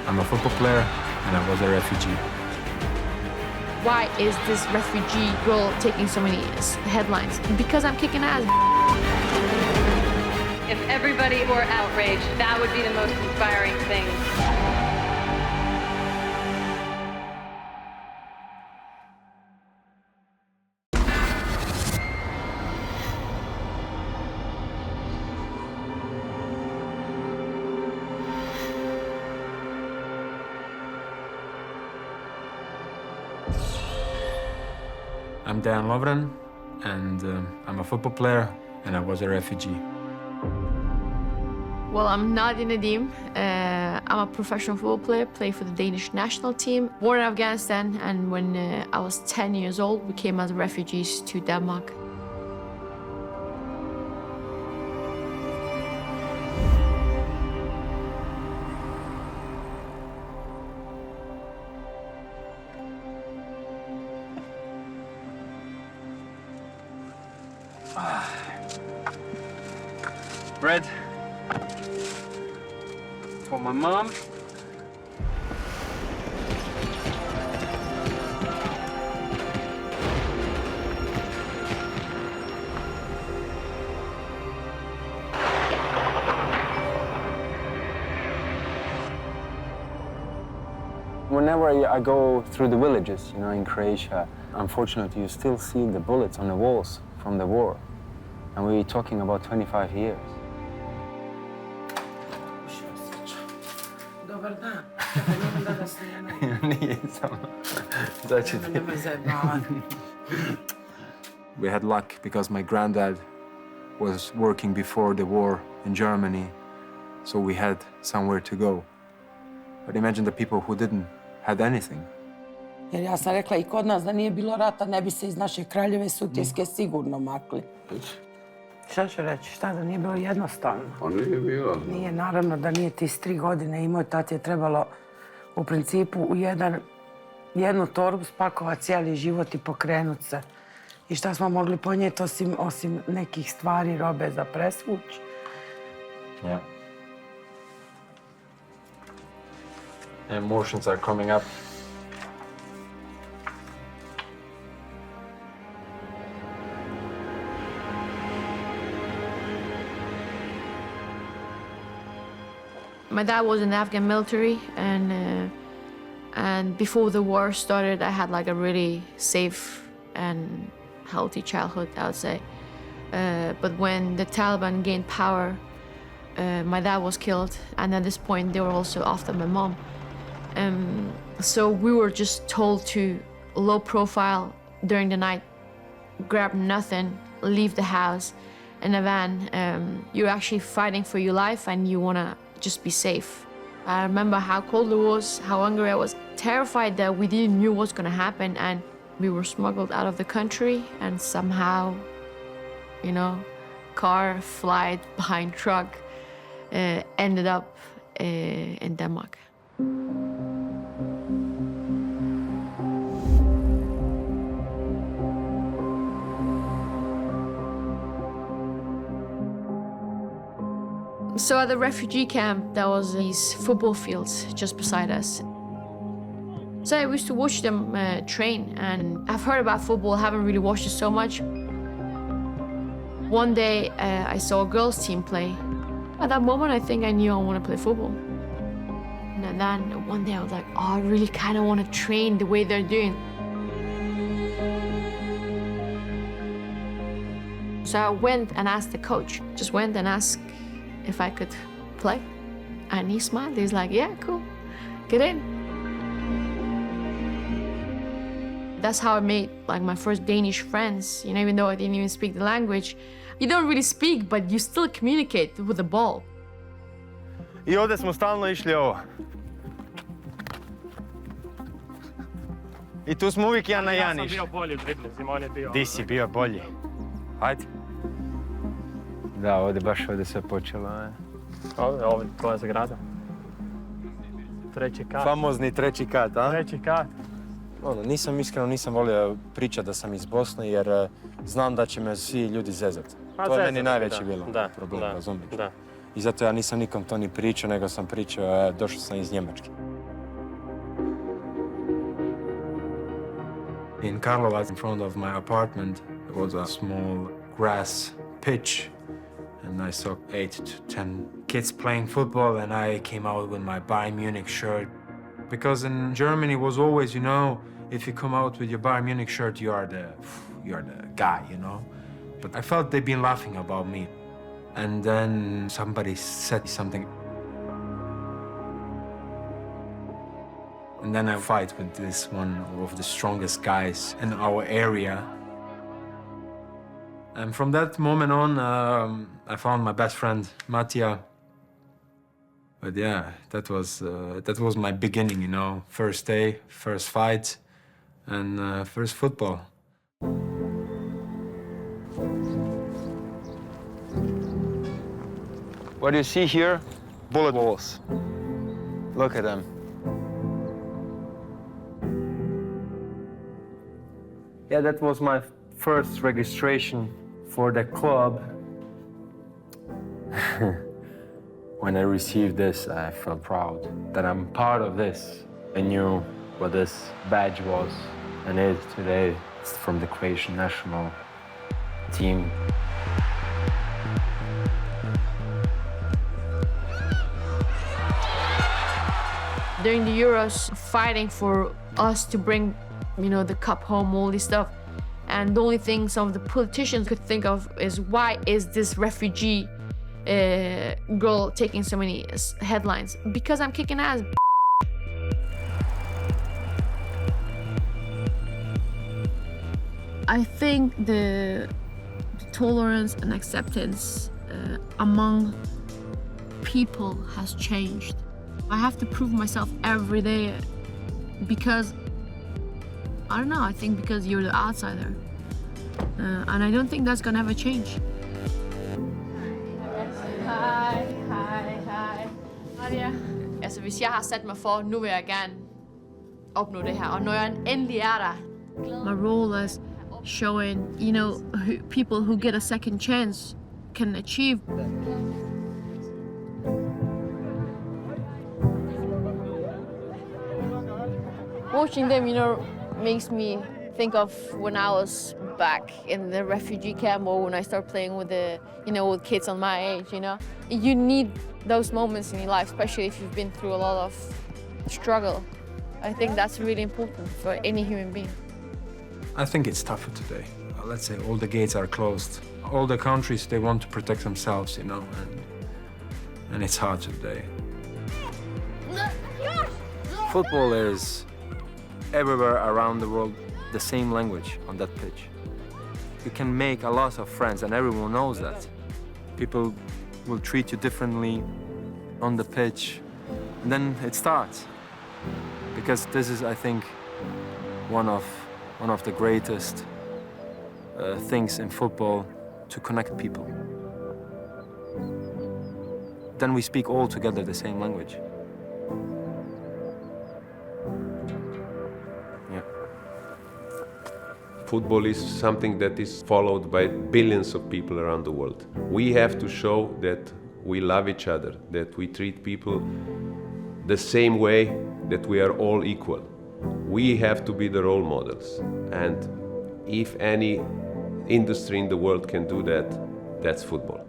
I'm a football player and I was a refugee. Why is this refugee girl taking so many headlines? Because I'm kicking ass. If everybody were outraged, that would be the most inspiring thing. I'm Dan Lovren, and I'm a football player, and I was a refugee. Well, I'm Nadia Nadim. I'm a professional football player, play for the Danish national team. Born in Afghanistan, and when I was 10 years old, we came as refugees to Denmark. Bread for my mom. Whenever I go through the villages, in Croatia, unfortunately, you still see the bullets on the walls from the war. And we're talking about 25 years. Dobar dan. Nemam da snimam. Nije samo. Znači ti. Nemoj zajebavati. We had luck because my granddad was working before the war in Germany, so we had somewhere to go. But imagine the people who didn't had anything. Jer ja sam rekla i kod nas da nije bilo rata, ne bi se iz naše Kraljeve Sutjeske sigurno makli. Šta ću reći, šta da nije bilo jednostavno? Pa nije bilo. Nije, naravno da nije ti s 3 godine i moj tat je trebalo u principu u jednu torbu spakovati cijeli život i pokrenut se. I šta smo mogli ponijeti osim nekih stvari, robe za presvući? Yeah. Emotions are coming up. My dad was in the Afghan military, and before the war started, I had like a really safe and healthy childhood, I would say. But when the Taliban gained power, my dad was killed, and at this point, they were also after my mom. So we were just told to low profile during the night, grab nothing, leave the house in a van. You're actually fighting for your life, and you wanna just be safe. I remember how cold it was, how hungry I was, terrified that we didn't know what's gonna happen, and we were smuggled out of the country, and somehow, car, flight, behind truck, ended up in Denmark. So at the refugee camp, there was these football fields just beside us. So I used to watch them train, and I've heard about football, haven't really watched it so much. One day, I saw a girls' team play. At that moment, I think I knew I want to play football. And then one day I was like, oh, I really kind of want to train the way they're doing. So I went and asked the coach, just went and asked if I could play. And he smiled, he's like, yeah, cool, get in. That's how I made like my first Danish friends, even though I didn't even speak the language. You don't really speak, but you still communicate with the ball. I ovdje smo stalno išli ovo. I tu smo uvijek jedan na jedan išli. Ja sam bio bolji u driblizima, on je bio... Di si bio bolji? Hajde. Da, ovdje sve počelo. Ovdje tvoja zagrada. 3. kat. Famozni 3. kat, a? 3. kat. Nisam volio pričati da sam iz Bosne jer znam da će me svi ljudi zezat. To je meni najveći bilo problem, razumiješ? I zato ja nisam nikom to ni pričao, nego sam pričao, došao sam iz Njemačke. In Karlovac, in front of my apartment, there was a small grass pitch, and I saw 8 to 10 kids playing football, and I came out with my Bayern Munich shirt. Because in Germany it was always, you know, if you come out with your Bayern Munich shirt, you're the guy, you know? But I felt they'd been laughing about me. And then somebody said something. And then I fight with this one of the strongest guys in our area. And from that moment on, I found my best friend, Mattia. But yeah, that was my beginning, you know. First day, first fight, and first football. What you see here, bullet holes. Look at them. Yeah, that was my first registration for the club. When I received this, I felt proud that I'm part of this. I knew what this badge was and is today. It's from the Croatian national team. During the Euros, fighting for us to bring, you know, the cup home, all this stuff. And the only thing some of the politicians could think of is, why is this refugee girl taking so many headlines? Because I'm kicking ass. I think the tolerance and acceptance among people has changed. I have to prove myself every day because, I don't know, I think because you're the outsider. And I don't think that's gonna ever change. Hej. Altså, hvis jeg har sat mig for, nu vil jeg gerne opnå det her, og når jeg endelig er der. My role is showing, you know, people who get a second chance can achieve. Watching them, you know, makes me think of when I was back in the refugee camp, or when I started playing with the, you know, with kids on my age, you know. You need those moments in your life, especially if you've been through a lot of struggle. I think that's really important for any human being. I think it's tougher today. Let's say all the gates are closed. All the countries, they want to protect themselves, you know, and it's hard today. Football is everywhere around the world the same language on that pitch. You can make a lot of friends, and everyone knows that. People will treat you differently on the pitch, and then it starts. Because this is, I think, one of the greatest things in football, to connect people. Then we speak all together the same language. Football is something that is followed by billions of people around the world. We have to show that we love each other, that we treat people the same way, that we are all equal. We have to be the role models. And if any industry in the world can do that, that's football.